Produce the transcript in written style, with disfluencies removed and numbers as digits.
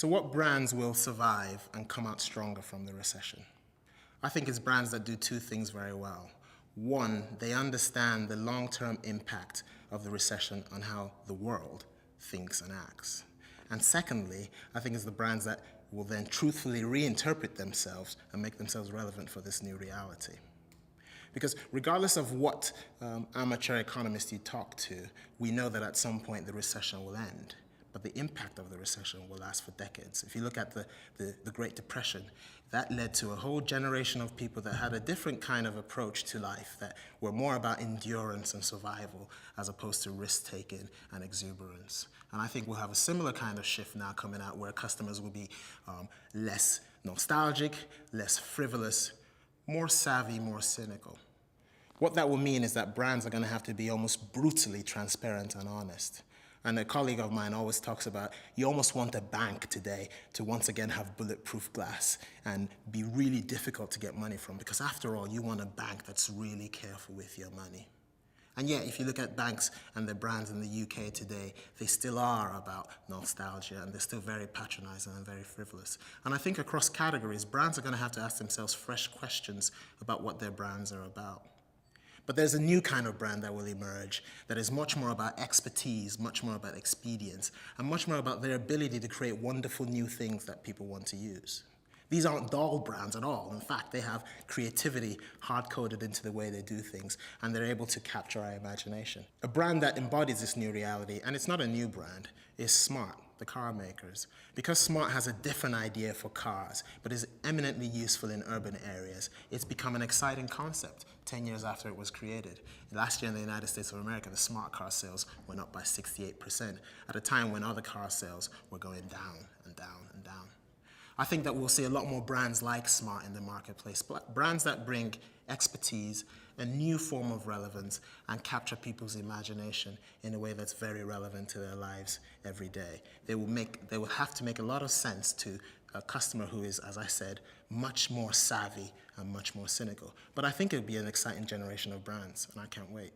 So what brands will survive and come out stronger from the recession? I think it's brands that do two things very well. One, they understand the long-term impact of the recession on how the world thinks and acts. And secondly, I think it's the brands that will then truthfully reinterpret themselves and make themselves relevant for this new reality. Because regardless of what amateur economist you talk to, we know that at some point the recession will end. But the impact of the recession will last for decades. If you look at the Great Depression, that led to a whole generation of people that had a different kind of approach to life, that were more about endurance and survival as opposed to risk-taking and exuberance. And I think we'll have a similar kind of shift now coming out where customers will be less nostalgic, less frivolous, more savvy, more cynical. What that will mean is that brands are going to have to be almost brutally transparent and honest. And a colleague of mine always talks about, you almost want a bank today to once again have bulletproof glass and be really difficult to get money from, because after all, you want a bank that's really careful with your money. And yet, if you look at banks and their brands in the UK today, they still are about nostalgia, and they're still very patronizing and very frivolous. And I think across categories, brands are going to have to ask themselves fresh questions about what their brands are about. But there's a new kind of brand that will emerge that is much more about expertise, much more about expedience, and much more about their ability to create wonderful new things that people want to use. These aren't dull brands at all. In fact, they have creativity hard-coded into the way they do things, and they're able to capture our imagination. A brand that embodies this new reality, and it's not a new brand, is Smart, the car makers. Because Smart has a different idea for cars, but is eminently useful in urban areas, it's become an exciting concept 10 years after it was created. Last year in the United States of America, the smart car sales went up by 68%, at a time when other car sales were going down and down and down. I think that we'll see a lot more brands like Smart in the marketplace, brands that bring expertise, a new form of relevance, and capture people's imagination in a way that's very relevant to their lives every day. They will have to make a lot of sense to a customer who is, as I said, much more savvy and much more cynical. But I think it'll be an exciting generation of brands, and I can't wait.